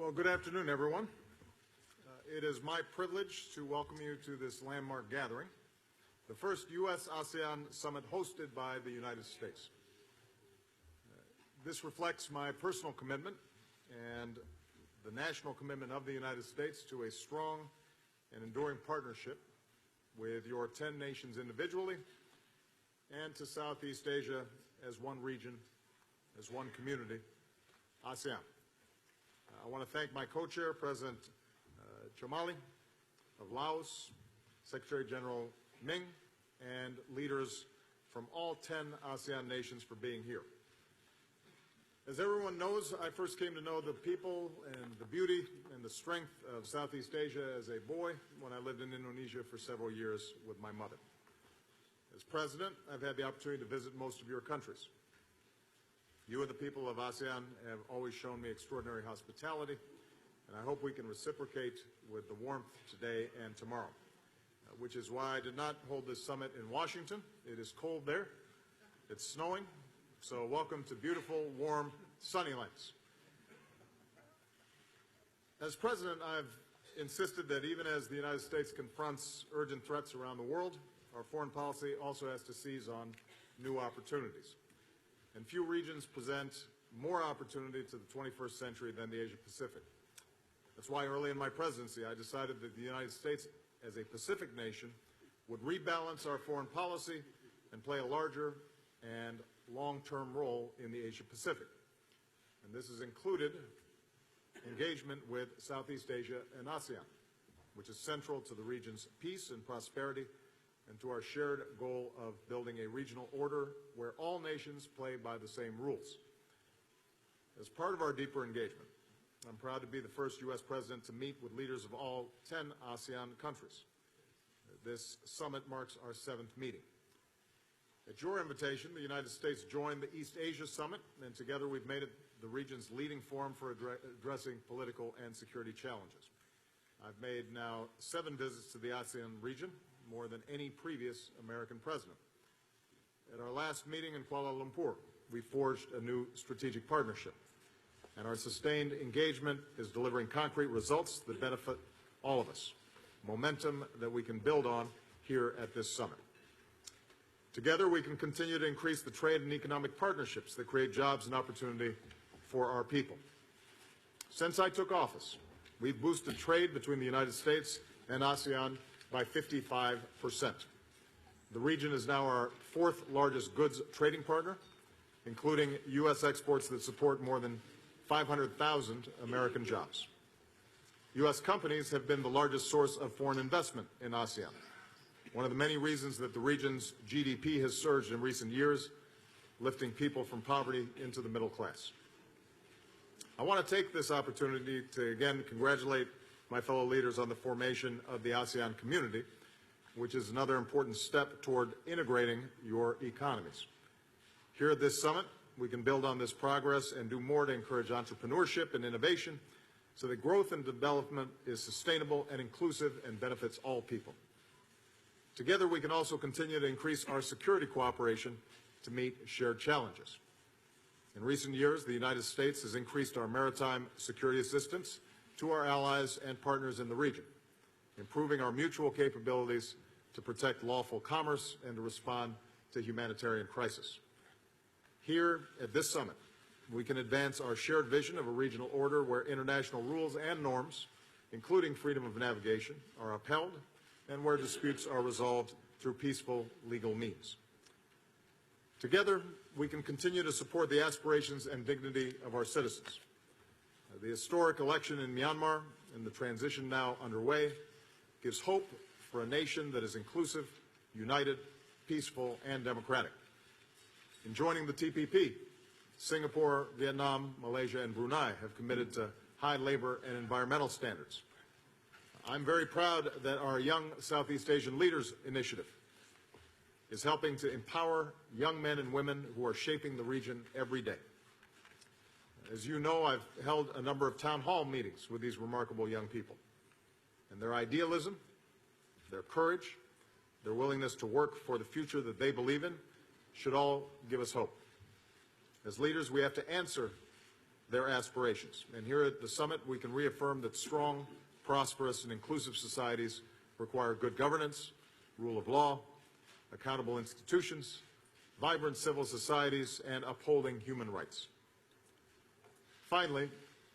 Well, good afternoon, everyone. It is my privilege to welcome you to this landmark gathering, the first U.S.-ASEAN summit hosted by the United States. This reflects my personal commitment and the national commitment of the United States to a strong and enduring partnership with your 10 nations individually and to Southeast Asia as one region, as one community, ASEAN. I want to thank my co-chair, President Chomali of Laos, Secretary General Ming, and leaders from all 10 ASEAN nations for being here. As everyone knows, I first came to know the people and the beauty and the strength of Southeast Asia as a boy when I lived in Indonesia for several years with my mother. As president, I've had the opportunity to visit most of your countries. You and the people of ASEAN have always shown me extraordinary hospitality, and I hope we can reciprocate with the warmth today and tomorrow, which is why I did not hold this summit in Washington. It is cold there. It's snowing. So welcome to beautiful, warm, sunny lands. As president, I've insisted that even as the United States confronts urgent threats around the world, our foreign policy also has to seize on new opportunities. And few regions present more opportunity to the 21st century than the Asia Pacific. That's why early in my presidency, I decided that the United States, as a Pacific nation, would rebalance our foreign policy and play a larger and long-term role in the Asia Pacific. And this has included engagement with Southeast Asia and ASEAN, which is central to the region's peace and prosperity and to our shared goal of building a regional order where all nations play by the same rules. As part of our deeper engagement, I'm proud to be the first U.S. president to meet with leaders of all 10 ASEAN countries. This summit marks our 7th meeting. At your invitation, the United States joined the East Asia Summit, and together we've made it the region's leading forum for addressing political and security challenges. I've made now 7 visits to the ASEAN region, more than any previous American president. At our last meeting in Kuala Lumpur, we forged a new strategic partnership, and our sustained engagement is delivering concrete results that benefit all of us, momentum that we can build on here at this summit. Together, we can continue to increase the trade and economic partnerships that create jobs and opportunity for our people. Since I took office, we've boosted trade between the United States and ASEAN by 55%. The region is now our 4th largest goods trading partner, including U.S. exports that support more than 500,000 American jobs. U.S. companies have been the largest source of foreign investment in ASEAN, one of the many reasons that the region's GDP has surged in recent years, lifting people from poverty into the middle class. I want to take this opportunity to again congratulate my fellow leaders on the formation of the ASEAN community, which is another important step toward integrating your economies. Here at this summit, we can build on this progress and do more to encourage entrepreneurship and innovation so that growth and development is sustainable and inclusive and benefits all people. Together, we can also continue to increase our security cooperation to meet shared challenges. In recent years, the United States has increased our maritime security assistance to our allies and partners in the region, improving our mutual capabilities to protect lawful commerce and to respond to humanitarian crisis. Here at this summit, we can advance our shared vision of a regional order where international rules and norms, including freedom of navigation, are upheld and where disputes are resolved through peaceful legal means. Together, we can continue to support the aspirations and dignity of our citizens. The historic election in Myanmar and the transition now underway gives hope for a nation that is inclusive, united, peaceful, and democratic. In joining the TPP, Singapore, Vietnam, Malaysia, and Brunei have committed to high labor and environmental standards. I'm very proud that our Young Southeast Asian Leaders Initiative is helping to empower young men and women who are shaping the region every day. As you know, I've held a number of town hall meetings with these remarkable young people. And their idealism, their courage, their willingness to work for the future that they believe in should all give us hope. As leaders, we have to answer their aspirations. And here at the summit, we can reaffirm that strong, prosperous, and inclusive societies require good governance, rule of law, accountable institutions, vibrant civil societies, and upholding human rights. Finally,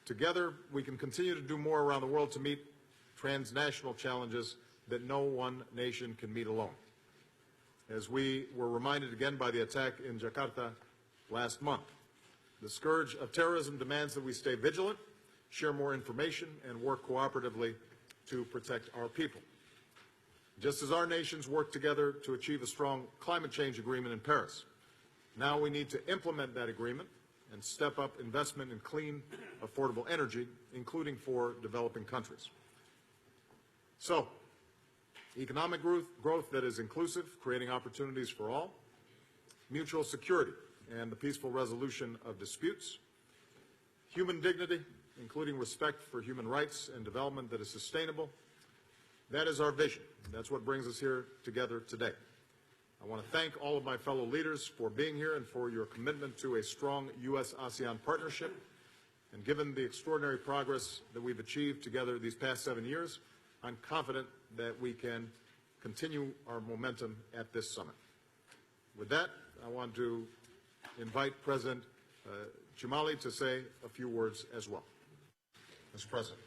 together, we can continue to do more around the world to meet transnational challenges that no one nation can meet alone. As we were reminded again by the attack in Jakarta last month, the scourge of terrorism demands that we stay vigilant, share more information, and work cooperatively to protect our people. Just as our nations work together to achieve a strong climate change agreement in Paris, now we need to implement that agreement and step up investment in clean, affordable energy, including for developing countries. So, economic growth that is inclusive, creating opportunities for all, mutual security and the peaceful resolution of disputes, human dignity, including respect for human rights and development that is sustainable. That is our vision. That's what brings us here together today. I want to thank all of my fellow leaders for being here and for your commitment to a strong U.S.-ASEAN partnership. And given the extraordinary progress that we've achieved together these past 7 years, I'm confident that we can continue our momentum at this summit. With that, I want to invite President Chumali to say a few words as well. Mr. President.